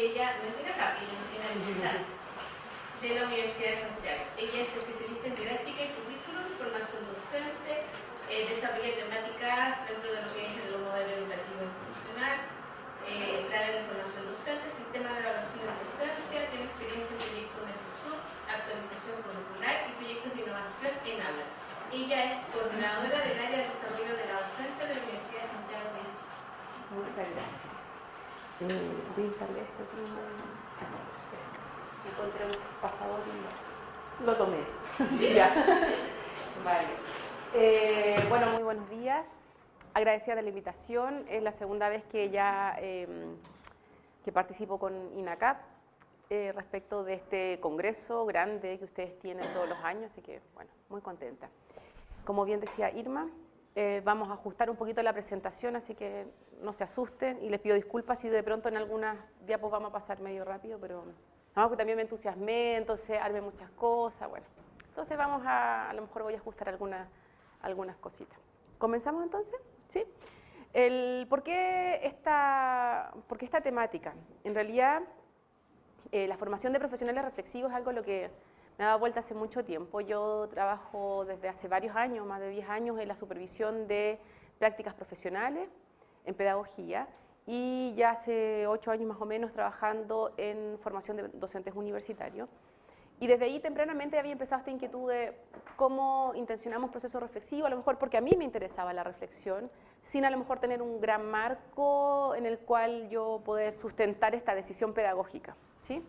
ella no es de acá, ella no tiene necesidad de la Universidad de Santiago. Ella es especialista en didáctica y currículum, formación docente, desarrolla temáticas dentro de lo que es el modelo educativo institucional, planes de formación docente, sistema de evaluación de docencia, tiene experiencia en proyectos de SESUD, actualización curricular y proyectos de innovación en aula. Ella es coordinadora del área de desarrollo de la docencia de la Universidad de Santiago de Chile. Muchas gracias. Voy a instalar esto. Encontré un pasador y lo tomé. Sí, ya. Sí. Vale. Bueno, muy buenos días. Agradecida de la invitación. Es la segunda vez que ya que participo con INACAP respecto de este congreso grande que ustedes tienen todos los años, así que, bueno, muy contenta. Como bien decía Irma, vamos a ajustar un poquito la presentación, así que no se asusten y les pido disculpas si de pronto en algunas diapos vamos a pasar medio rápido, pero no, porque también me entusiasmé, entonces armé muchas cosas, bueno. Entonces vamos a lo mejor voy a ajustar algunas cositas. ¿Comenzamos entonces? ¿Sí? ¿Por qué esta temática? En realidad, la formación de profesionales reflexivos es algo lo que me ha dado vuelta hace mucho tiempo. Yo trabajo desde hace varios años, más de 10 años, en la supervisión de prácticas profesionales en pedagogía y ya hace 8 años más o menos trabajando en formación de docentes universitarios. Y desde ahí tempranamente había empezado esta inquietud de cómo intencionamos procesos reflexivos, a lo mejor porque a mí me interesaba la reflexión, sin a lo mejor tener un gran marco en el cual yo poder sustentar esta decisión pedagógica, ¿sí?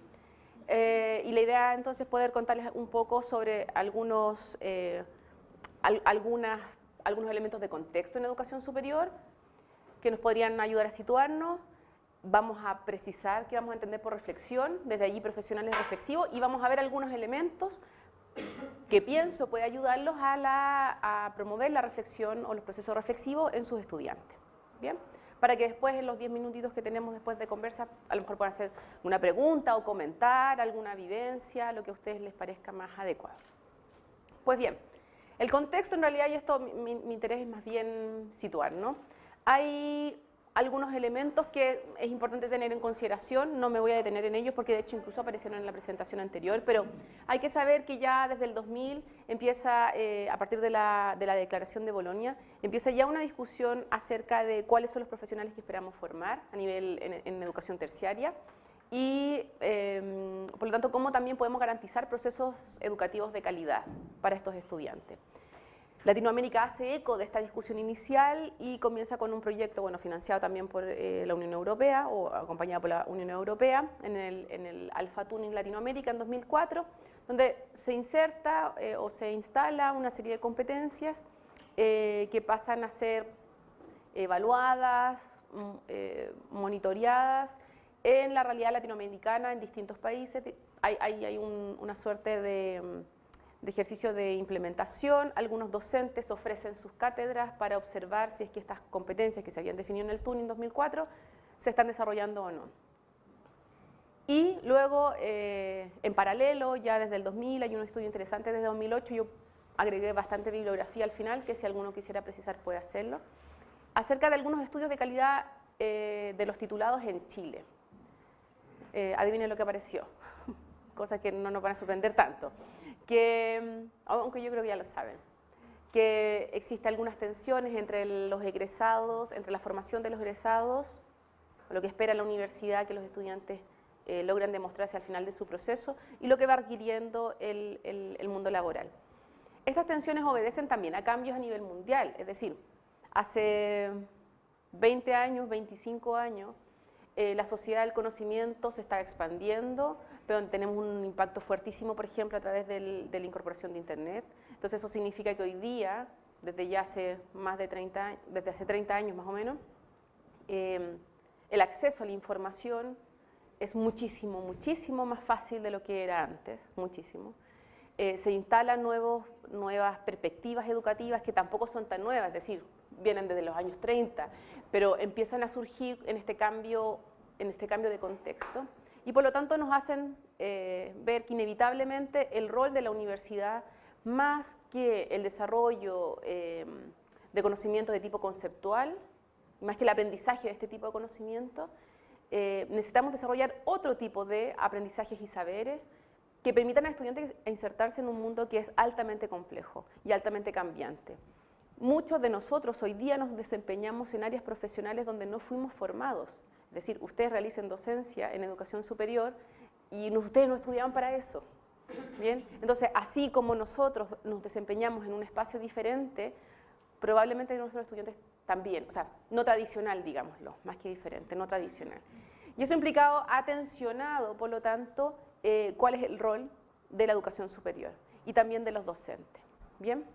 Y la idea entonces es poder contarles un poco sobre algunos elementos de contexto en educación superior que nos podrían ayudar a situarnos. Vamos a precisar qué vamos a entender por reflexión, desde allí profesionales reflexivos, y vamos a ver algunos elementos que pienso puede ayudarlos a promover la reflexión o los procesos reflexivos en sus estudiantes. ¿Bien? Para que después, en los 10 minutitos que tenemos después de conversa, a lo mejor puedan hacer una pregunta o comentar alguna vivencia, lo que a ustedes les parezca más adecuado. Pues bien, el contexto en realidad, y esto mi interés es más bien situar, ¿no? Hay algunos elementos que es importante tener en consideración, no me voy a detener en ellos porque de hecho incluso aparecieron en la presentación anterior, pero hay que saber que ya desde el 2000 empieza, a partir de la Declaración de Bolonia, empieza ya una discusión acerca de cuáles son los profesionales que esperamos formar a nivel en educación terciaria y por lo tanto cómo también podemos garantizar procesos educativos de calidad para estos estudiantes. Latinoamérica hace eco de esta discusión inicial y comienza con un proyecto, bueno, financiado también por la Unión Europea o acompañado por la Unión Europea en el Alpha Tuning Latinoamérica en 2004, donde se inserta o se instala una serie de competencias que pasan a ser evaluadas, monitoreadas en la realidad latinoamericana en distintos países. Hay una suerte de ejercicio de implementación. Algunos docentes ofrecen sus cátedras para observar si es que estas competencias que se habían definido en el Tuning 2004 se están desarrollando o no. Y luego, en paralelo, ya desde el 2000, hay un estudio interesante desde 2008, yo agregué bastante bibliografía al final, que si alguno quisiera precisar puede hacerlo, acerca de algunos estudios de calidad de los titulados en Chile. Adivinen lo que apareció, cosas que no nos van a sorprender tanto. Que, aunque yo creo que ya lo saben, que existen algunas tensiones entre los egresados, entre la formación de los egresados, lo que espera la universidad que los estudiantes logran demostrarse al final de su proceso y lo que va adquiriendo el mundo laboral. Estas tensiones obedecen también a cambios a nivel mundial, es decir, hace 20 años, 25 años, la sociedad del conocimiento se está expandiendo, pero tenemos un impacto fuertísimo, por ejemplo, a través de la incorporación de Internet. Entonces eso significa que hoy día, desde ya hace más de 30, desde hace 30 años más o menos, el acceso a la información es muchísimo más fácil de lo que era antes, muchísimo. Se instalan nuevas perspectivas educativas que tampoco son tan nuevas, es decir, vienen desde los años 30, pero empiezan a surgir en este cambio de contexto y por lo tanto nos hacen ver que inevitablemente el rol de la universidad, más que el desarrollo de conocimientos de tipo conceptual, más que el aprendizaje de este tipo de conocimiento, necesitamos desarrollar otro tipo de aprendizajes y saberes que permitan al estudiante insertarse en un mundo que es altamente complejo y altamente cambiante. Muchos de nosotros hoy día nos desempeñamos en áreas profesionales donde no fuimos formados. Es decir, ustedes realicen docencia en educación superior y ustedes no estudiaban para eso. ¿Bien? Entonces, así como nosotros nos desempeñamos en un espacio diferente, probablemente nuestros estudiantes también, o sea, no tradicional, digámoslo, más que diferente, no tradicional. Y eso ha tensionado, por lo tanto, cuál es el rol de la educación superior y también de los docentes. ¿Bien?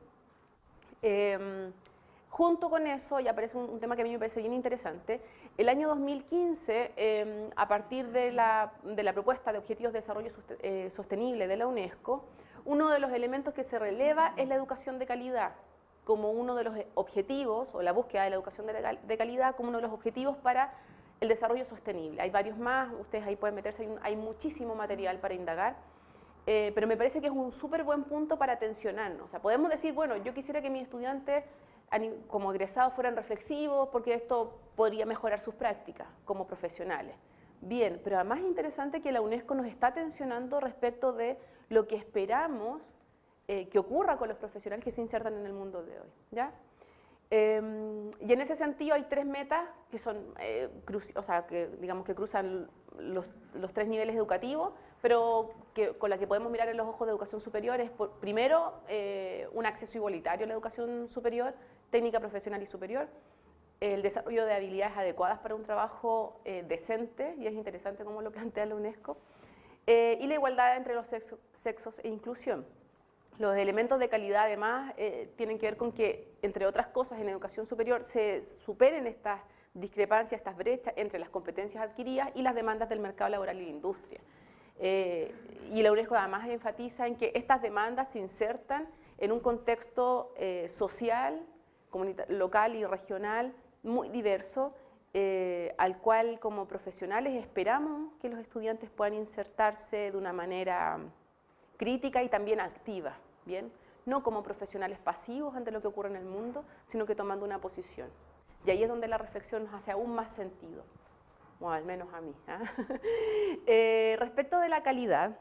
Junto con eso, y aparece un tema que a mí me parece bien interesante, el año 2015, a partir de la propuesta de Objetivos de Desarrollo Sostenible de la UNESCO, uno de los elementos que se releva es la educación de calidad, como uno de los objetivos, o la búsqueda de la educación de calidad como uno de los objetivos para el desarrollo sostenible. Hay varios más, ustedes ahí pueden meterse, hay muchísimo material para indagar, pero me parece que es un súper buen punto para tensionarnos. O sea, podemos decir, bueno, yo quisiera que mis estudiantes como egresados fueran reflexivos porque esto podría mejorar sus prácticas como profesionales. Bien, pero además es interesante que la UNESCO nos está tensionando respecto de lo que esperamos que ocurra con los profesionales que se insertan en el mundo de hoy, ¿ya? Y en ese sentido hay tres metas que son, o sea, que digamos que cruzan los tres niveles educativos, pero con la que podemos mirar en los ojos de educación superior es, primero, un acceso igualitario a la educación superior, técnica profesional y superior, el desarrollo de habilidades adecuadas para un trabajo decente, y es interesante cómo lo plantea la UNESCO, y la igualdad entre los sexos e inclusión. Los elementos de calidad, además, tienen que ver con que, entre otras cosas, en educación superior se superen estas discrepancias, estas brechas entre las competencias adquiridas y las demandas del mercado laboral y la industria. Y la UNESCO además enfatiza en que estas demandas se insertan en un contexto social, local y regional muy diverso, al cual como profesionales esperamos que los estudiantes puedan insertarse de una manera crítica y también activa, ¿bien? No como profesionales pasivos ante lo que ocurre en el mundo, sino que tomando una posición. Y ahí es donde la reflexión nos hace aún más sentido, o al menos a mí. Respecto de la calidad,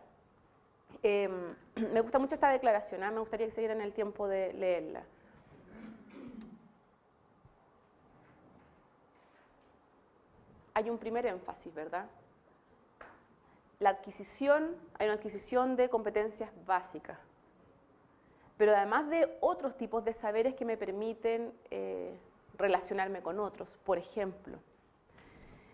me gusta mucho esta declaración, me gustaría que se dieran el tiempo de leerla. Hay un primer énfasis, ¿verdad? Hay una adquisición de competencias básicas, pero además de otros tipos de saberes que me permiten relacionarme con otros. Por ejemplo,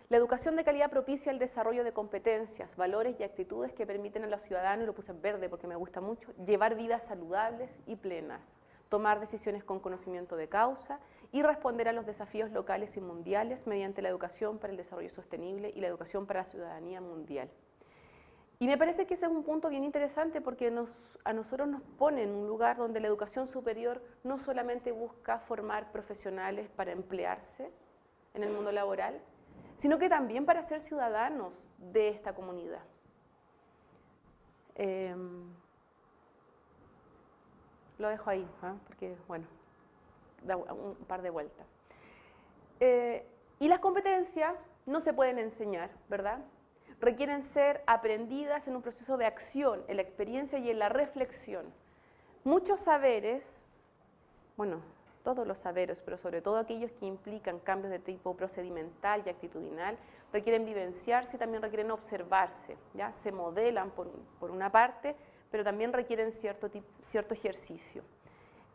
la educación de calidad propicia el desarrollo de competencias, valores y actitudes que permiten a los ciudadanos, y lo puse en verde porque me gusta mucho, llevar vidas saludables y plenas, tomar decisiones con conocimiento de causa y responder a los desafíos locales y mundiales mediante la educación para el desarrollo sostenible y la educación para la ciudadanía mundial. Y me parece que ese es un punto bien interesante porque a nosotros nos pone en un lugar donde la educación superior no solamente busca formar profesionales para emplearse en el mundo laboral, sino que también para ser ciudadanos de esta comunidad. Lo dejo ahí, porque, bueno, da un par de vueltas. Y las competencias no se pueden enseñar, ¿verdad? Requieren ser aprendidas en un proceso de acción, en la experiencia y en la reflexión. Muchos saberes, bueno, todos los saberes, pero sobre todo aquellos que implican cambios de tipo procedimental y actitudinal, requieren vivenciarse y también requieren observarse, ¿ya? Se modelan por una parte, pero también requieren cierto ejercicio.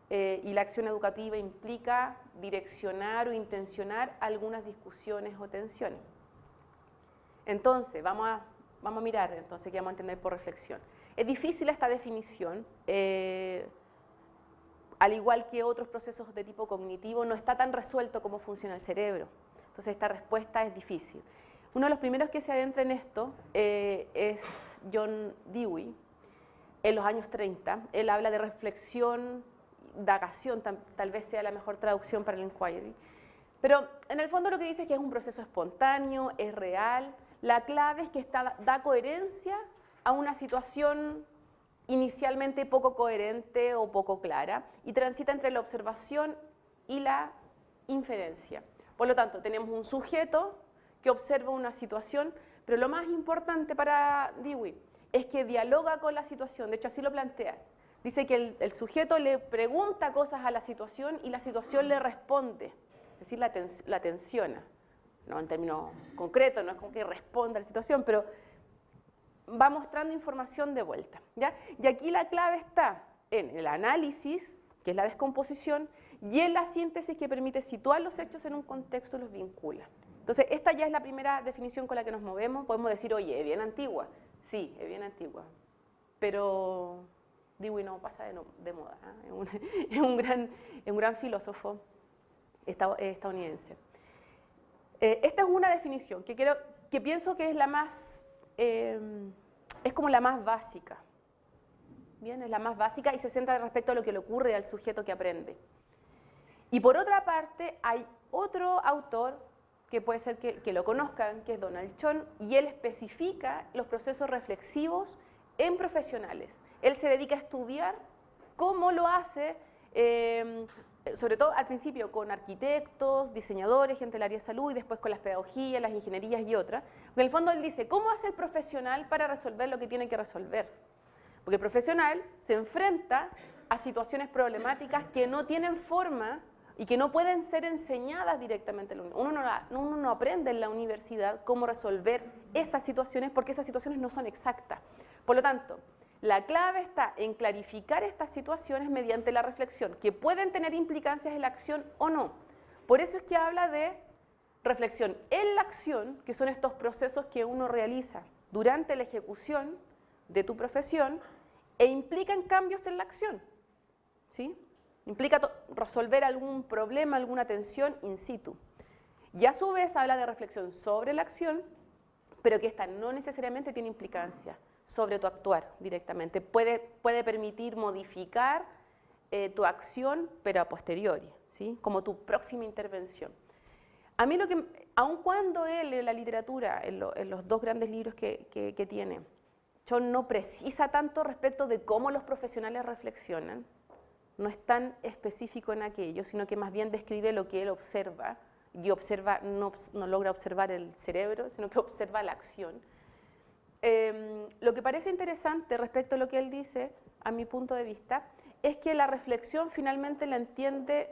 Y la acción educativa implica direccionar o intencionar algunas discusiones o tensiones. Entonces, vamos a mirar, entonces, qué vamos a entender por reflexión. Es difícil esta definición, al igual que otros procesos de tipo cognitivo, no está tan resuelto cómo funciona el cerebro. Entonces, esta respuesta es difícil. Uno de los primeros que se adentra en esto es John Dewey, en los años 30. Él habla de reflexión, indagación, tal vez sea la mejor traducción para el inquiry. Pero en el fondo lo que dice es que es un proceso espontáneo, es real. La clave es que da coherencia a una situación inicialmente poco coherente o poco clara y transita entre la observación y la inferencia. Por lo tanto, tenemos un sujeto que observa una situación, pero lo más importante para Dewey es que dialoga con la situación, de hecho así lo plantea. Dice que el sujeto le pregunta cosas a la situación y la situación le responde, es decir, la tensiona. No en términos concretos, no es como que responda a la situación, pero va mostrando información de vuelta, ¿ya? Y aquí la clave está en el análisis, que es la descomposición, y en la síntesis, que permite situar los hechos en un contexto y los vincula. Entonces, esta ya es la primera definición con la que nos movemos. Podemos decir, oye, es bien antigua. Sí, es bien antigua, pero Dewey no pasa de moda, ¿eh? Es un gran filósofo estadounidense. Esta es una definición que pienso que es la más, es como la más básica. Bien, es la más básica y se centra respecto a lo que le ocurre al sujeto que aprende. Y por otra parte, hay otro autor que puede ser que lo conozcan, que es Donald Chon, y él especifica los procesos reflexivos en profesionales. Él se dedica a estudiar cómo lo hace, sobre todo al principio con arquitectos, diseñadores, gente del área de salud, y después con las pedagogías, las ingenierías y otras. En el fondo él dice, ¿cómo hace el profesional para resolver lo que tiene que resolver? Porque el profesional se enfrenta a situaciones problemáticas que no tienen forma y que no pueden ser enseñadas directamente. Uno no aprende en la universidad cómo resolver esas situaciones porque esas situaciones no son exactas. Por lo tanto, la clave está en clarificar estas situaciones mediante la reflexión, que pueden tener implicancias en la acción o no. Por eso es que habla de reflexión en la acción, que son estos procesos que uno realiza durante la ejecución de tu profesión e implican cambios en la acción, ¿sí? Implica resolver algún problema, alguna tensión in situ. Y a su vez habla de reflexión sobre la acción, pero que esta no necesariamente tiene implicancia sobre tu actuar directamente. Puede permitir modificar tu acción, pero a posteriori, ¿sí? Como tu próxima intervención. A mí aun cuando él en la literatura, en los dos grandes libros que tiene, Chon no precisa tanto respecto de cómo los profesionales reflexionan, no es tan específico en aquello, sino que más bien describe lo que él observa, y observa, no logra observar el cerebro, sino que observa la acción. Lo que parece interesante respecto a lo que él dice, a mi punto de vista, es que la reflexión finalmente la entiende,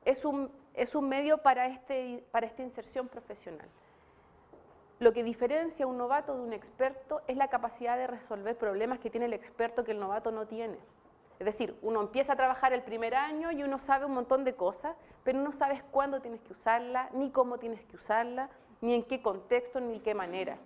es un medio para esta inserción profesional. Lo que diferencia a un novato de un experto es la capacidad de resolver problemas que tiene el experto que el novato no tiene. Es decir, uno empieza a trabajar el primer año y uno sabe un montón de cosas, pero no sabes cuándo tienes que usarla, ni cómo tienes que usarla, ni en qué contexto, ni qué manera.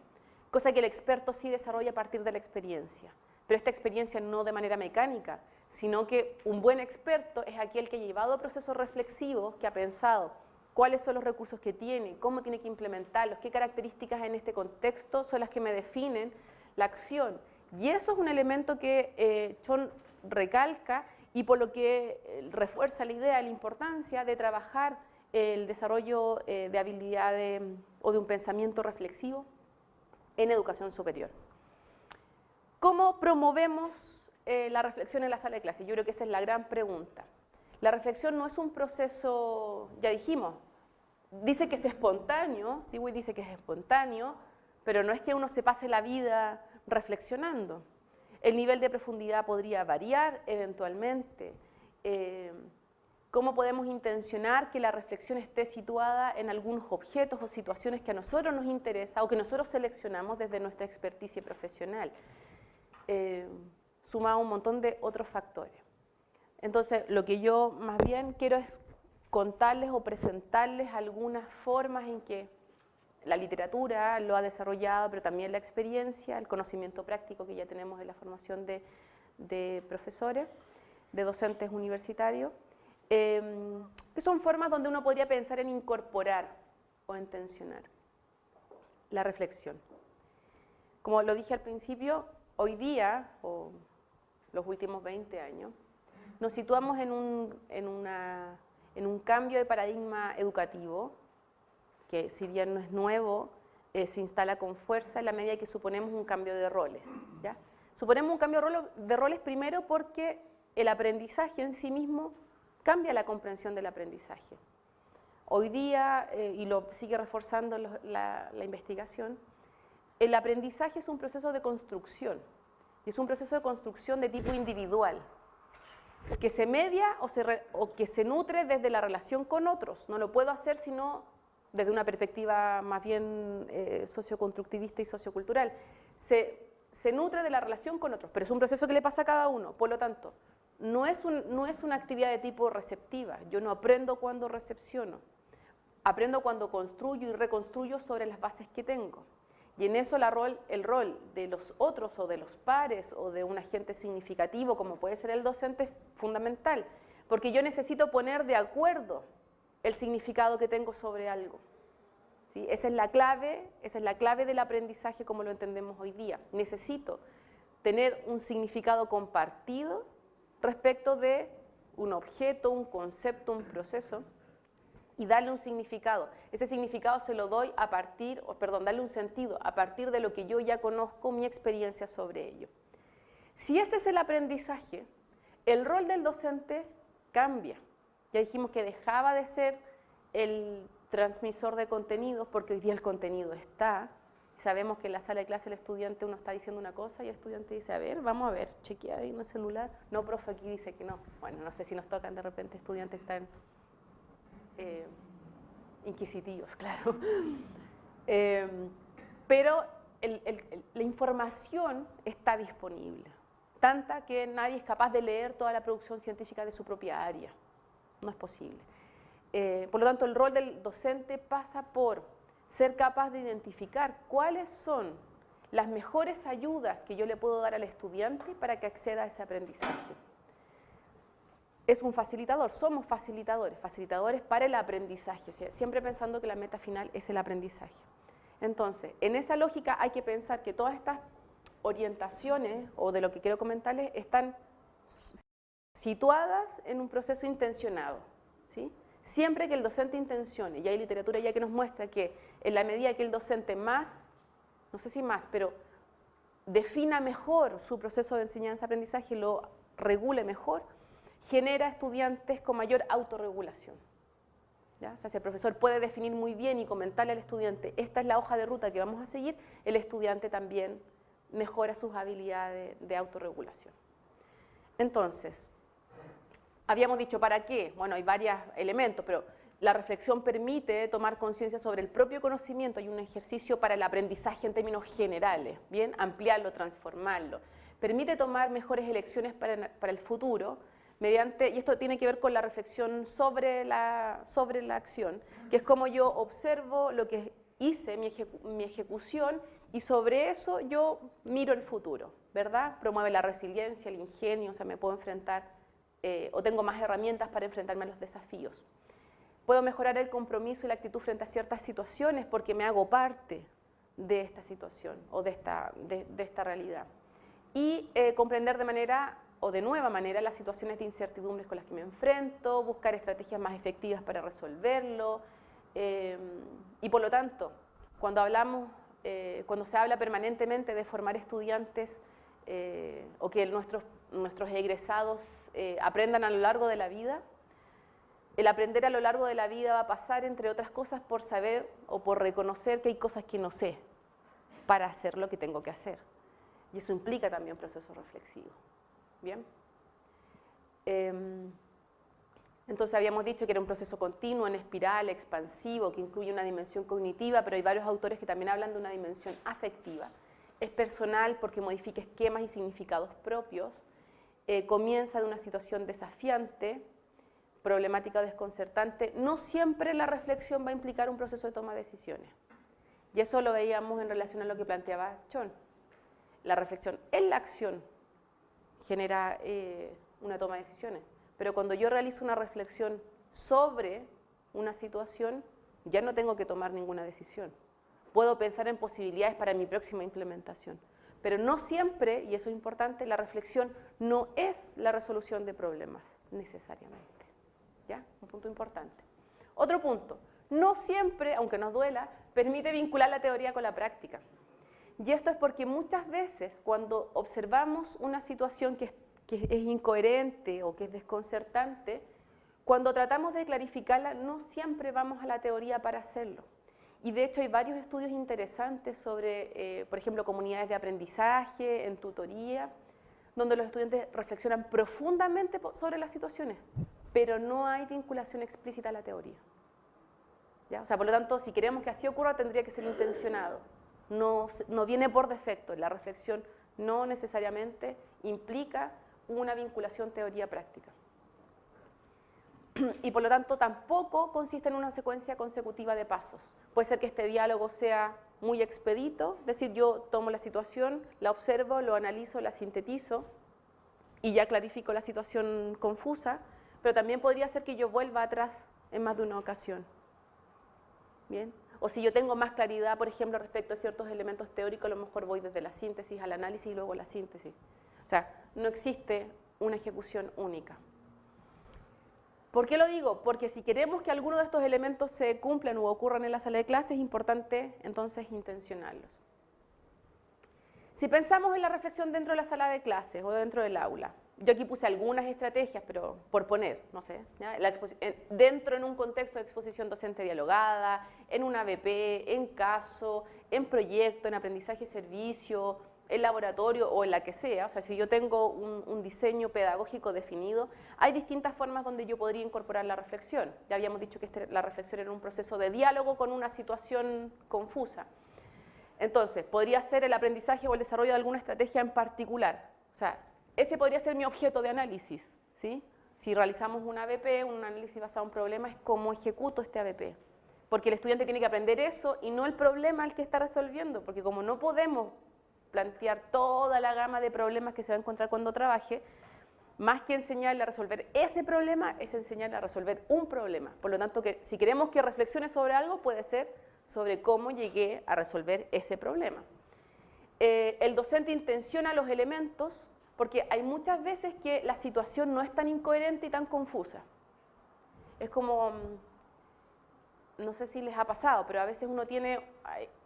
Cosa que el experto sí desarrolla a partir de la experiencia. Pero esta experiencia no de manera mecánica, sino que un buen experto es aquel que ha llevado procesos reflexivos, que ha pensado cuáles son los recursos que tiene, cómo tiene que implementarlos, qué características en este contexto son las que me definen la acción. Y eso es un elemento que Chon recalca y por lo que refuerza la idea, la importancia de trabajar el desarrollo de habilidades o de un pensamiento reflexivo en educación superior. ¿Cómo promovemos la reflexión en la sala de clase? Yo creo que esa es la gran pregunta. La reflexión no es un proceso, ya dijimos, dice que es espontáneo, Dewey dice que es espontáneo, pero no es que uno se pase la vida reflexionando. El nivel de profundidad podría variar eventualmente. ¿Cómo podemos intencionar que la reflexión esté situada en algunos objetos o situaciones que a nosotros nos interesa o que nosotros seleccionamos desde nuestra experticia profesional? Sumado a un montón de otros factores. Entonces, lo que yo más bien quiero es contarles o presentarles algunas formas en que la literatura lo ha desarrollado, pero también la experiencia, el conocimiento práctico que ya tenemos en la formación de profesores, de docentes universitarios, que son formas donde uno podría pensar en incorporar o en tensionar la reflexión. Como lo dije al principio, hoy día, o los últimos 20 años, nos situamos en un cambio de paradigma educativo, que si bien no es nuevo, se instala con fuerza en la medida que suponemos un cambio de roles, ¿ya? Suponemos un cambio de roles primero porque el aprendizaje en sí mismo cambia la comprensión del aprendizaje. Hoy día, y lo sigue reforzando la investigación, el aprendizaje es un proceso de construcción, y es un proceso de construcción de tipo individual, que se media o que se nutre desde la relación con otros. No lo puedo hacer sino desde una perspectiva más bien socioconstructivista y sociocultural. Se nutre de la relación con otros, pero es un proceso que le pasa a cada uno. Por lo tanto, no es una actividad de tipo receptiva. Yo no aprendo cuando recepciono. Aprendo cuando construyo y reconstruyo sobre las bases que tengo. Y en eso el rol de los otros o de los pares o de un agente significativo como puede ser el docente es fundamental, porque yo necesito poner de acuerdo el significado que tengo sobre algo. ¿Sí? Esa es la clave del aprendizaje como lo entendemos hoy día. Necesito tener un significado compartido respecto de un objeto, un concepto, un proceso, y darle un significado. Ese significado se lo doy darle un sentido a partir de lo que yo ya conozco, mi experiencia sobre ello. Si ese es el aprendizaje, el rol del docente cambia. Ya dijimos que dejaba de ser el transmisor de contenidos, porque hoy día el contenido está. Sabemos que en la sala de clase el estudiante uno está diciendo una cosa y el estudiante dice, a ver, vamos a ver, chequea ahí en el celular. No, profe, aquí dice que no. Bueno, no sé si nos tocan de repente estudiantes tan inquisitivos, claro. Pero la información está disponible, tanta que nadie es capaz de leer toda la producción científica de su propia área. No es posible. Por lo tanto, el rol del docente pasa por ser capaz de identificar cuáles son las mejores ayudas que yo le puedo dar al estudiante para que acceda a ese aprendizaje. Es un facilitador, somos facilitadores para el aprendizaje, o sea, siempre pensando que la meta final es el aprendizaje. Entonces, en esa lógica hay que pensar que todas estas orientaciones, o de lo que quiero comentarles, están situadas en un proceso intencionado, ¿sí? Siempre que el docente intencione, y hay literatura ya que nos muestra que en la medida que el docente no sé si más, pero defina mejor su proceso de enseñanza-aprendizaje, lo regule mejor, genera estudiantes con mayor autorregulación. ¿Ya? O sea, si el profesor puede definir muy bien y comentarle al estudiante, esta es la hoja de ruta que vamos a seguir, el estudiante también mejora sus habilidades de autorregulación. Entonces, habíamos dicho, ¿para qué? Bueno, hay varios elementos, pero la reflexión permite tomar conciencia sobre el propio conocimiento. Hay un ejercicio para el aprendizaje en términos generales, ¿bien? Ampliarlo, transformarlo. Permite tomar mejores elecciones para el futuro, y esto tiene que ver con la reflexión sobre la acción, que es como yo observo lo que hice, mi ejecución, y sobre eso yo miro el futuro, ¿verdad? Promueve la resiliencia, el ingenio, o sea, me puedo enfrentar, o tengo más herramientas para enfrentarme a los desafíos. Puedo mejorar el compromiso y la actitud frente a ciertas situaciones porque me hago parte de esta situación o de esta realidad. Y comprender de nueva manera las situaciones de incertidumbres con las que me enfrento, buscar estrategias más efectivas para resolverlo, y por lo tanto, cuando se habla permanentemente de formar estudiantes o que nuestros egresados aprendan a lo largo de la vida, el aprender a lo largo de la vida va a pasar, entre otras cosas, por saber o por reconocer que hay cosas que no sé para hacer lo que tengo que hacer. Y eso implica también proceso reflexivo. ¿Bien? Entonces habíamos dicho que era un proceso continuo, en espiral, expansivo, que incluye una dimensión cognitiva, pero hay varios autores que también hablan de una dimensión afectiva. Es personal porque modifica esquemas y significados propios, comienza de una situación desafiante, problemática o desconcertante. No siempre la reflexión va a implicar un proceso de toma de decisiones. Y eso lo veíamos en relación a lo que planteaba Chon. La reflexión en la acción genera una toma de decisiones. Pero cuando yo realizo una reflexión sobre una situación, ya no tengo que tomar ninguna decisión. Puedo pensar en posibilidades para mi próxima implementación. Pero no siempre, y eso es importante, la reflexión no es la resolución de problemas, necesariamente. ¿Ya? Un punto importante. Otro punto, no siempre, aunque nos duela, permite vincular la teoría con la práctica. Y esto es porque muchas veces cuando observamos una situación que es incoherente o que es desconcertante, cuando tratamos de clarificarla, no siempre vamos a la teoría para hacerlo. Y de hecho hay varios estudios interesantes sobre, por ejemplo, comunidades de aprendizaje, en tutoría, donde los estudiantes reflexionan profundamente sobre las situaciones, pero no hay vinculación explícita a la teoría. ¿Ya? O sea, por lo tanto, si queremos que así ocurra, tendría que ser intencionado. No viene por defecto. La reflexión no necesariamente implica una vinculación teoría-práctica. Y por lo tanto, tampoco consiste en una secuencia consecutiva de pasos. Puede ser que este diálogo sea muy expedito, es decir, yo tomo la situación, la observo, lo analizo, la sintetizo y ya clarifico la situación confusa, pero también podría ser que yo vuelva atrás en más de una ocasión. ¿Bien? O si yo tengo más claridad, por ejemplo, respecto a ciertos elementos teóricos, a lo mejor voy desde la síntesis al análisis y luego la síntesis. O sea, no existe una ejecución única. ¿Por qué lo digo? Porque si queremos que alguno de estos elementos se cumplan o ocurran en la sala de clases, es importante entonces intencionarlos. Si pensamos en la reflexión dentro de la sala de clases o dentro del aula, yo aquí puse algunas estrategias, pero por poner, no sé, ¿ya? Dentro en un contexto de exposición docente dialogada, en una ABP, en caso, en proyecto, en aprendizaje y servicio, en laboratorio o en la que sea, o sea, si yo tengo un diseño pedagógico definido, hay distintas formas donde yo podría incorporar la reflexión. Ya habíamos dicho que la reflexión era un proceso de diálogo con una situación confusa. Entonces, podría ser el aprendizaje o el desarrollo de alguna estrategia en particular. O sea, ese podría ser mi objeto de análisis, ¿sí? Si realizamos un ABP, un análisis basado en problemas, es cómo ejecuto este ABP. Porque el estudiante tiene que aprender eso y no el problema al que está resolviendo, porque como no podemos plantear toda la gama de problemas que se va a encontrar cuando trabaje, más que enseñarle a resolver ese problema, es enseñarle a resolver un problema. Por lo tanto, que si queremos que reflexione sobre algo, puede ser sobre cómo llegué a resolver ese problema. El docente intenciona los elementos, porque hay muchas veces que la situación no es tan incoherente y tan confusa. Es como, no sé si les ha pasado, pero a veces uno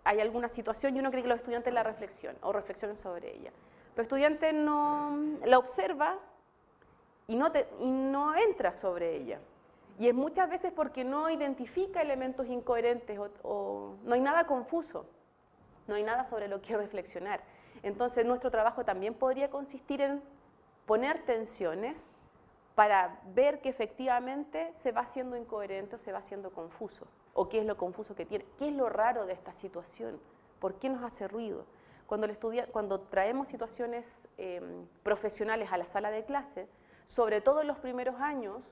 hay alguna situación y uno cree que los estudiantes la reflexionan o reflexionan sobre ella. Pero el estudiante no la observa y no entra sobre ella. Y es muchas veces porque no identifica elementos incoherentes o no hay nada confuso, no hay nada sobre lo que reflexionar. Entonces nuestro trabajo también podría consistir en poner tensiones para ver que efectivamente se va haciendo incoherente o se va haciendo confuso, o qué es lo confuso que tiene, qué es lo raro de esta situación, por qué nos hace ruido. Cuando traemos situaciones profesionales a la sala de clase, sobre todo en los primeros años,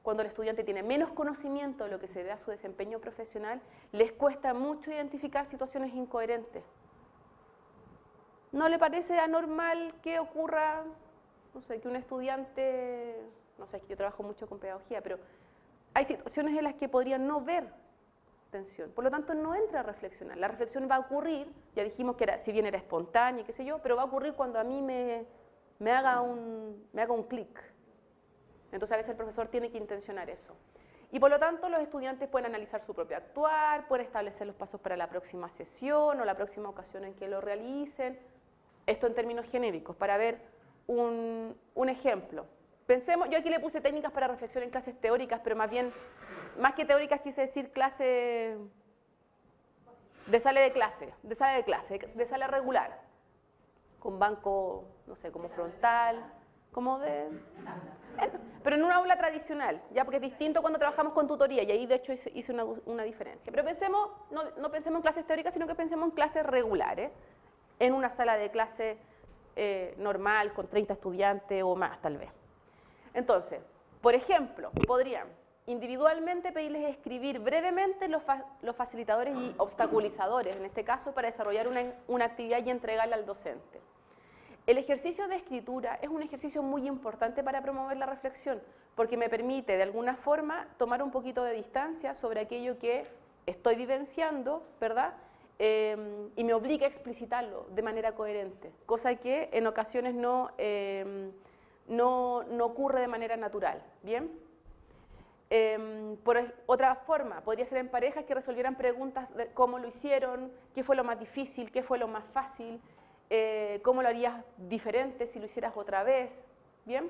cuando el estudiante tiene menos conocimiento de lo que será su desempeño profesional, les cuesta mucho identificar situaciones incoherentes. ¿No le parece anormal que ocurra, no sé, que un estudiante, no sé, es que yo trabajo mucho con pedagogía, pero hay situaciones en las que podrían no ver tensión, por lo tanto no entra a reflexionar. La reflexión va a ocurrir, ya dijimos que si bien era espontánea, qué sé yo, pero va a ocurrir cuando a mí me haga un clic. Entonces a veces el profesor tiene que intencionar eso. Y por lo tanto los estudiantes pueden analizar su propio actuar, pueden establecer los pasos para la próxima sesión o la próxima ocasión en que lo realicen. Esto en términos genéricos, para ver un ejemplo. Pensemos, yo aquí le puse técnicas para reflexión en clases teóricas, pero más que teóricas quise decir clase de sala de sala regular, con banco, no sé, como frontal, pero en una aula tradicional, ya, porque es distinto cuando trabajamos con tutoría, y ahí de hecho hice una diferencia. Pero pensemos, no pensemos en clases teóricas, sino que pensemos en clases regulares, en una sala de clase normal, con 30 estudiantes o más tal vez. Entonces, por ejemplo, podrían individualmente pedirles escribir brevemente los facilitadores y obstaculizadores, en este caso, para desarrollar una actividad y entregarla al docente. El ejercicio de escritura es un ejercicio muy importante para promover la reflexión, porque me permite de alguna forma tomar un poquito de distancia sobre aquello que estoy vivenciando, ¿verdad? Y me obliga a explicitarlo de manera coherente, cosa que en ocasiones no ocurre de manera natural, ¿bien? Por otra forma, podría ser en parejas que resolvieran preguntas de cómo lo hicieron, qué fue lo más difícil, qué fue lo más fácil, cómo lo harías diferente si lo hicieras otra vez, ¿bien?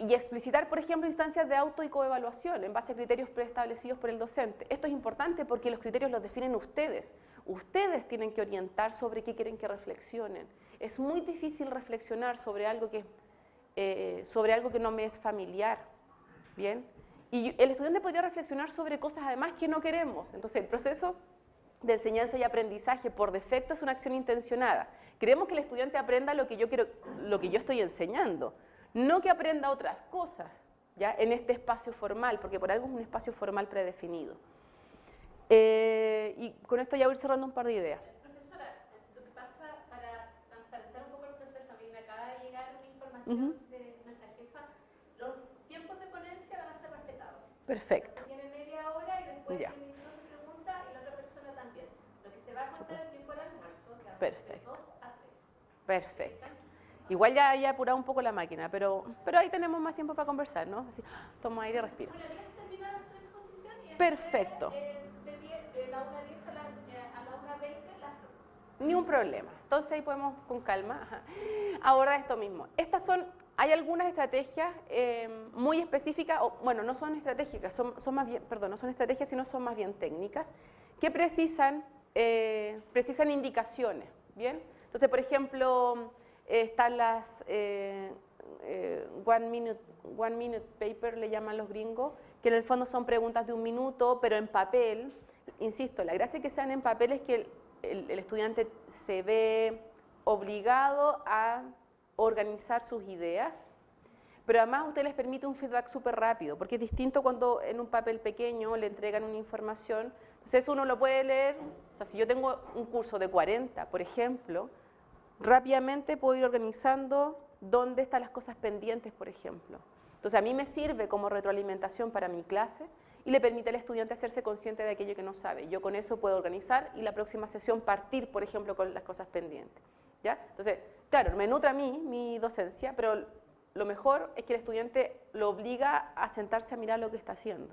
y explicitar, por ejemplo, instancias de auto y coevaluación en base a criterios preestablecidos por el docente. Esto es importante porque los criterios los definen ustedes. Ustedes tienen que orientar sobre qué quieren que reflexionen. Es muy difícil reflexionar sobre algo que no me es familiar, ¿bien? Y el estudiante podría reflexionar sobre cosas además que no queremos. Entonces, el proceso de enseñanza y aprendizaje por defecto es una acción intencionada. Queremos que el estudiante aprenda lo que yo estoy enseñando, no que aprenda otras cosas, ¿ya? En este espacio formal, porque por algo es un espacio formal predefinido. Y con esto ya voy a ir cerrando un par de ideas. Profesora, lo que pasa, para transparentar un poco el proceso, a mí me acaba de llegar una información de nuestra jefa, los tiempos de ponencia van a ser respetados. Perfecto. Tiene media hora y después Ya. tiene minutos de pregunta y la otra persona también. Lo que se va a contar el tiempo del almuerzo, que va a ser de Perfecto. 2 a 3. Perfecto. Igual ya he apurado un poco la máquina, pero ahí tenemos más tiempo para conversar, ¿no? Así, toma aire y respira. Una 10 termina su exposición y Perfecto. de la 1:10 a la 1:20 la... Ni un problema. Entonces ahí podemos con calma abordar esto mismo. Hay algunas estrategias muy específicas, o, bueno, no son estratégicas, son más bien, perdón, no son estrategias, sino son más bien técnicas, que precisan indicaciones, ¿bien? Entonces, por ejemplo, están las one minute paper, le llaman los gringos, que en el fondo son preguntas de 1 minuto, pero en papel. Insisto, la gracia de que sean en papel es que el estudiante se ve obligado a organizar sus ideas, pero además usted les permite un feedback súper rápido, porque es distinto cuando en un papel pequeño le entregan una información. Entonces uno lo puede leer, o sea, si yo tengo un curso de 40, por ejemplo, rápidamente puedo ir organizando dónde están las cosas pendientes, por ejemplo. Entonces a mí me sirve como retroalimentación para mi clase y le permite al estudiante hacerse consciente de aquello que no sabe. Yo con eso puedo organizar y la próxima sesión partir, por ejemplo, con las cosas pendientes, ¿ya? Entonces, claro, me nutre a mí, mi docencia, pero lo mejor es que el estudiante lo obliga a sentarse a mirar lo que está haciendo.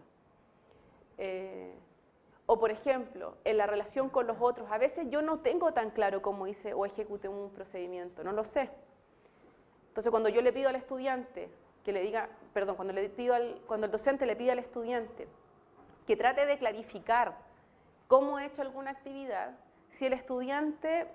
O, por ejemplo, en la relación con los otros, a veces yo no tengo tan claro cómo hice o ejecuté un procedimiento, no lo sé. Entonces, cuando yo le pido al estudiante que le diga, perdón, cuando el docente le pide al estudiante que trate de clarificar cómo ha hecho alguna actividad, si el estudiante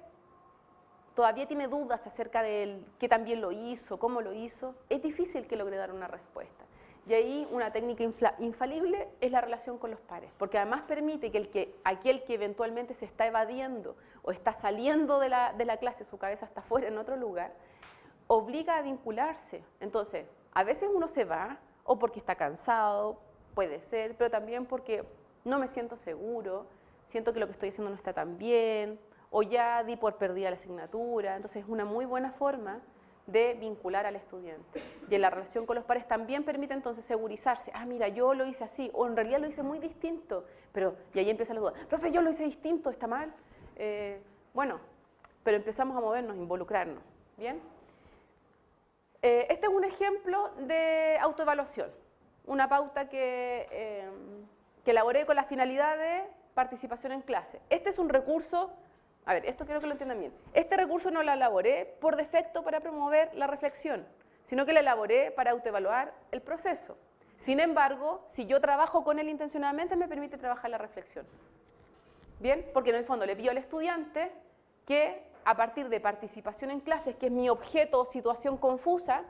todavía tiene dudas acerca de qué tan bien lo hizo, cómo lo hizo, es difícil que logre dar una respuesta. Y ahí una técnica infalible es la relación con los pares, porque además permite que aquel que eventualmente se está evadiendo o está saliendo de la clase, su cabeza está fuera en otro lugar, obliga a vincularse. Entonces, a veces uno se va, o porque está cansado, puede ser, pero también porque no me siento seguro, siento que lo que estoy haciendo no está tan bien, o ya di por perdida la asignatura. Entonces es una muy buena forma de vincular al estudiante. Y en la relación con los pares también permite entonces segurizarse. Ah, mira, yo lo hice así, o en realidad lo hice muy distinto. Y ahí empieza la duda. Profe, yo lo hice distinto, ¿está mal? Bueno, pero empezamos a movernos, involucrarnos. ¿Bien? Este es un ejemplo de autoevaluación. Una pauta que elaboré con la finalidad de participación en clase. Este es un recurso. A ver, esto quiero que lo entiendan bien. Este recurso no lo elaboré por defecto para promover la reflexión, sino que lo elaboré para autoevaluar el proceso. Sin embargo, si yo trabajo con él intencionadamente, me permite trabajar la reflexión. ¿Bien? Porque en el fondo le pido al estudiante que a partir de participación en clases, que es mi objeto o situación confusa,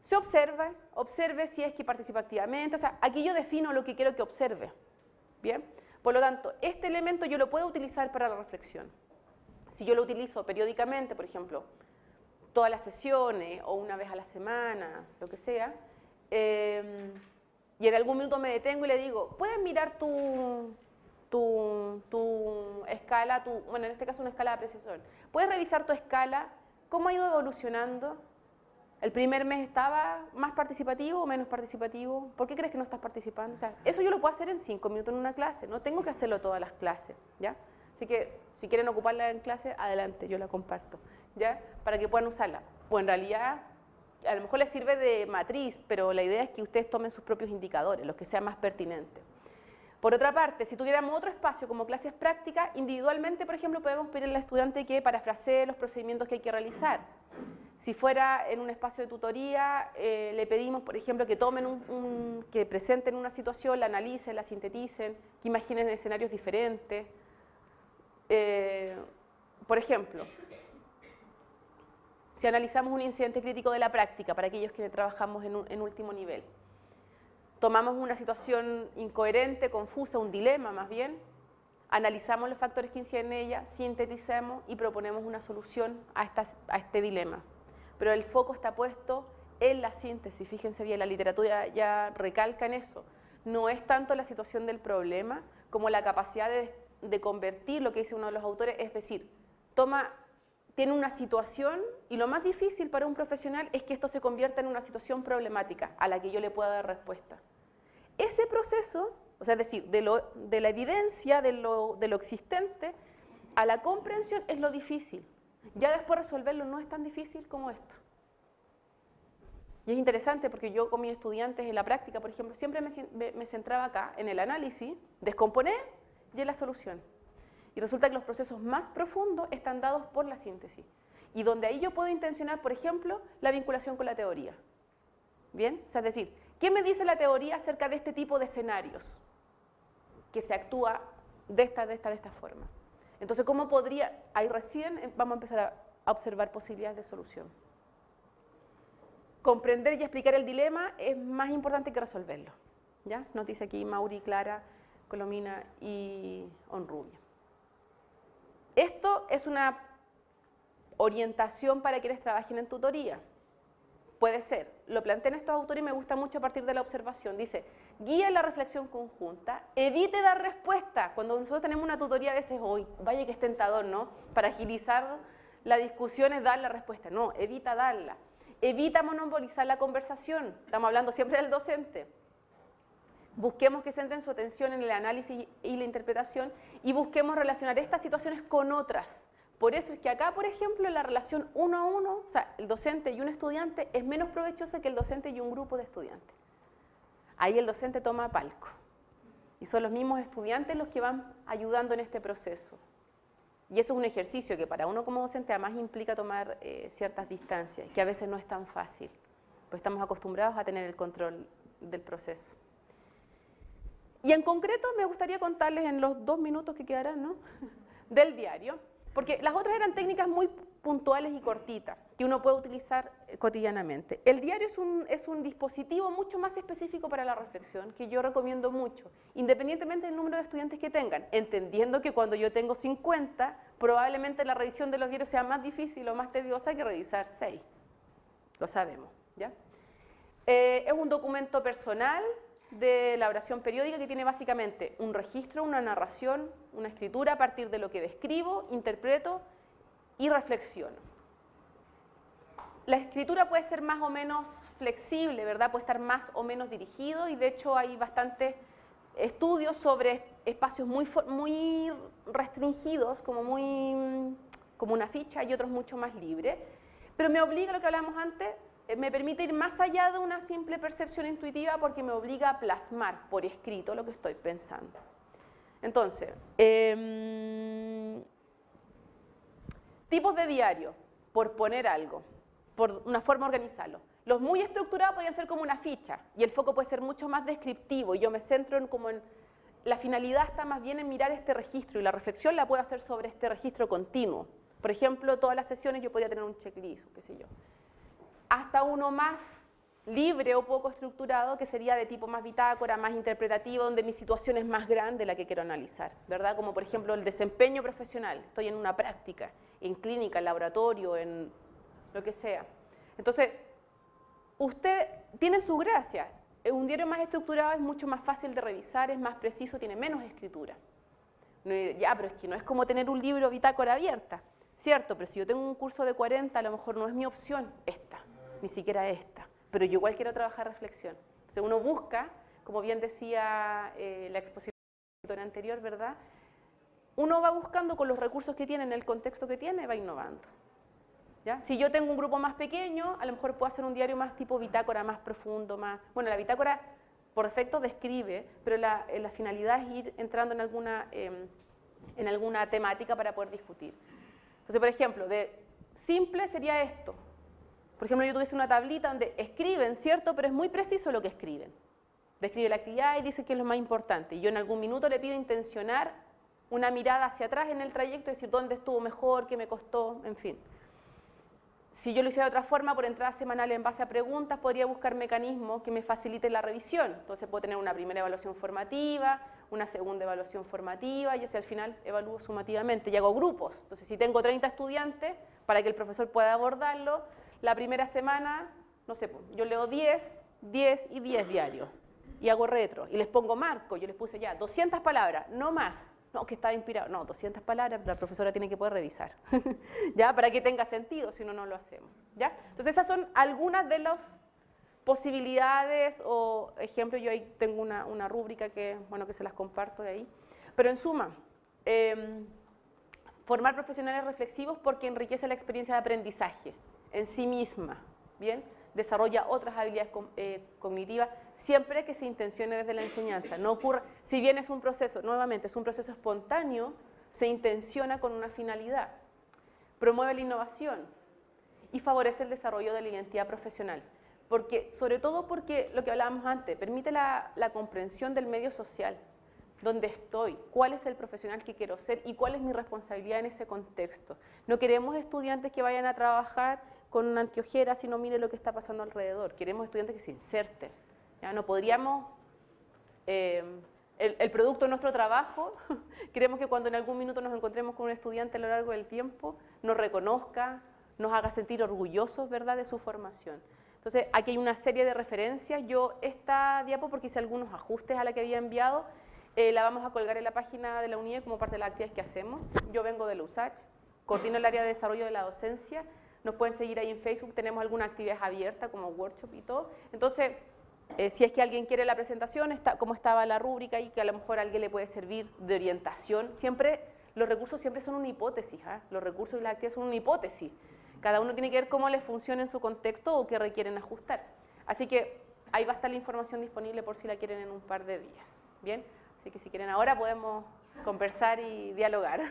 se observe si es que participa activamente. O sea, aquí yo defino lo que quiero que observe. ¿Bien? Por lo tanto, este elemento yo lo puedo utilizar para la reflexión. Si yo lo utilizo periódicamente, por ejemplo, todas las sesiones o una vez a la semana, lo que sea, y en algún minuto me detengo y le digo, ¿puedes mirar tu escala, bueno, en este caso una escala de apreciación? ¿Puedes revisar tu escala? ¿Cómo ha ido evolucionando? ¿El primer mes estaba más participativo o menos participativo? ¿Por qué crees que no estás participando? O sea, eso yo lo puedo hacer en 5 minutos en una clase, no tengo que hacerlo todas las clases, ¿ya? Así que si quieren ocuparla en clase, adelante, yo la comparto, ¿ya? Para que puedan usarla. Pues en realidad, a lo mejor les sirve de matriz, pero la idea es que ustedes tomen sus propios indicadores, los que sean más pertinentes. Por otra parte, si tuviéramos otro espacio como clases prácticas, individualmente, por ejemplo, podemos pedirle al estudiante que parafrasee los procedimientos que hay que realizar. Si fuera en un espacio de tutoría, le pedimos, por ejemplo, que tomen que presenten una situación, la analicen, la sinteticen, que imaginen escenarios diferentes. Por ejemplo, si analizamos un incidente crítico de la práctica, para aquellos que trabajamos en último nivel, tomamos una situación incoherente, confusa, un dilema más bien, analizamos los factores que inciden en ella, sintetizamos y proponemos una solución a este dilema. Pero el foco está puesto en la síntesis, fíjense bien, la literatura ya recalca en eso. No es tanto la situación del problema como la capacidad de convertir lo que dice uno de los autores, es decir, tiene una situación y lo más difícil para un profesional es que esto se convierta en una situación problemática a la que yo le pueda dar respuesta. Ese proceso, o sea, es decir, de la evidencia, de lo existente, a la comprensión es lo difícil. Ya después resolverlo no es tan difícil como esto. Y es interesante porque yo con mis estudiantes en la práctica, por ejemplo, siempre me centraba acá en el análisis, descomponer y en la solución. Y resulta que los procesos más profundos están dados por la síntesis. Y donde ahí yo puedo intencionar, por ejemplo, la vinculación con la teoría. ¿Bien? O sea, es decir, ¿qué me dice la teoría acerca de este tipo de escenarios? Que se actúa de esta forma. Entonces, ¿cómo podría? Ahí recién vamos a empezar a observar posibilidades de solución. Comprender y explicar el dilema es más importante que resolverlo. ¿Ya? Nos dice aquí Mauri, Clara, Colomina y Onrubia. Esto es una orientación para quienes trabajen en tutoría. Puede ser, lo plantean estos autores y me gusta mucho a partir de la observación. Dice, guía la reflexión conjunta, evite dar respuesta. Cuando nosotros tenemos una tutoría a veces, hoy, vaya que es tentador, ¿no? Para agilizar la discusión es dar la respuesta. No, evita darla. Evita monopolizar la conversación. Estamos hablando siempre del docente. Busquemos que centren su atención en el análisis y la interpretación y busquemos relacionar estas situaciones con otras. Por eso es que acá, por ejemplo, la relación uno a uno, o sea, el docente y un estudiante es menos provechosa que el docente y un grupo de estudiantes. Ahí el docente toma palco y son los mismos estudiantes los que van ayudando en este proceso. Y eso es un ejercicio que para uno como docente además implica tomar ciertas distancias, que a veces no es tan fácil, pues estamos acostumbrados a tener el control del proceso. Y en concreto me gustaría contarles en los 2 minutos que quedarán, ¿no? Del diario. Porque las otras eran técnicas muy puntuales y cortitas, que uno puede utilizar cotidianamente. El diario es un dispositivo mucho más específico para la reflexión, que yo recomiendo mucho, independientemente del número de estudiantes que tengan, entendiendo que cuando yo tengo 50, probablemente la revisión de los diarios sea más difícil o más tediosa que revisar 6. Lo sabemos, ¿ya? Es un documento personal de elaboración periódica que tiene básicamente un registro, una narración, una escritura a partir de lo que describo, interpreto y reflexiono. La escritura puede ser más o menos flexible, ¿verdad? Puede estar más o menos dirigido y de hecho hay bastantes estudios sobre espacios muy restringidos, como una ficha, y otros mucho más libres, pero me obliga, lo que hablábamos antes, me permite ir más allá de una simple percepción intuitiva porque me obliga a plasmar por escrito lo que estoy pensando. Entonces, tipos de diario, por poner algo, por una forma de organizarlo. Los muy estructurados podrían ser como una ficha y el foco puede ser mucho más descriptivo y yo me centro en la finalidad está más bien en mirar este registro y la reflexión la puedo hacer sobre este registro continuo. Por ejemplo, todas las sesiones yo podría tener un checklist, qué sé yo. Hasta uno más libre o poco estructurado, que sería de tipo más bitácora, más interpretativo, donde mi situación es más grande la que quiero analizar, ¿verdad? Como por ejemplo el desempeño profesional, estoy en una práctica, en clínica, en laboratorio, en lo que sea. Entonces, usted tiene su gracia, un diario más estructurado es mucho más fácil de revisar, es más preciso, tiene menos escritura. Ya, pero es que no es como tener un libro bitácora abierta, ¿cierto? Pero si yo tengo un curso de 40, a lo mejor no es mi opción esta. Ni siquiera esta, pero yo igual quiero trabajar reflexión. Entonces uno busca, como bien decía la expositora anterior, ¿verdad? Uno va buscando con los recursos que tiene, en el contexto que tiene, va innovando. ¿Ya? Si yo tengo un grupo más pequeño, a lo mejor puedo hacer un diario más tipo bitácora, más profundo, más... Bueno, la bitácora por defecto describe, pero la finalidad es ir entrando en alguna temática para poder discutir. Entonces, por ejemplo, de simple sería esto. por ejemplo, yo tuviese una tablita donde escriben, ¿cierto? Pero es muy preciso lo que escriben. Describe la actividad y dice que es lo más importante. Y yo en algún minuto le pido intencionar una mirada hacia atrás en el trayecto, decir dónde estuvo mejor, qué me costó, en fin. Si yo lo hiciera de otra forma, por entrada semanal en base a preguntas, podría buscar mecanismos que me faciliten la revisión. Entonces puedo tener una primera evaluación formativa, una segunda evaluación formativa, y así al final evalúo sumativamente y hago grupos. Entonces si tengo 30 estudiantes, para que el profesor pueda abordarlo, la primera semana, no sé, yo leo 10, 10 y 10 diarios. Y hago retro, y les pongo marco, yo les puse ya 200 palabras, no más. No, que estaba inspirado, no, 200 palabras, la profesora tiene que poder revisar, ¿ya? Para que tenga sentido, si no, no lo hacemos, ¿ya? Entonces esas son algunas de las posibilidades o ejemplos. Yo ahí tengo una rúbrica que, bueno, que se las comparto de ahí. Pero en suma, formar profesionales reflexivos porque enriquece la experiencia de aprendizaje en sí misma, ¿bien? Desarrolla otras habilidades cognitivas, siempre que se intencione desde la enseñanza. No ocurre, si bien es un proceso, nuevamente, es un proceso espontáneo, se intenciona con una finalidad. Promueve la innovación y favorece el desarrollo de la identidad profesional. Porque, sobre todo porque, lo que hablábamos antes, permite la comprensión del medio social, dónde estoy, cuál es el profesional que quiero ser y cuál es mi responsabilidad en ese contexto. No queremos estudiantes que vayan a trabajar con una anteojera si no mire lo que está pasando alrededor. Queremos estudiantes que se inserten. ¿Ya? No podríamos, el producto de nuestro trabajo, queremos que cuando en algún minuto nos encontremos con un estudiante a lo largo del tiempo, nos reconozca, nos haga sentir orgullosos, ¿verdad?, de su formación. Entonces, aquí hay una serie de referencias. Yo esta diapo, porque hice algunos ajustes a la que había enviado, la vamos a colgar en la página de la UNIE como parte de las actividades que hacemos. Yo vengo de la USACH, coordino el área de desarrollo de la docencia. Nos pueden seguir ahí en Facebook, tenemos algunas actividades abiertas como workshop y todo. Entonces, si es que alguien quiere la presentación, como estaba la rúbrica y que a lo mejor a alguien le puede servir de orientación. Siempre, los recursos siempre son una hipótesis, ¿eh? Los recursos y las actividades son una hipótesis. Cada uno tiene que ver cómo les funciona en su contexto o qué requieren ajustar. Así que ahí va a estar la información disponible por si la quieren en un par de días. ¿Bien? Así que si quieren ahora podemos conversar y dialogar.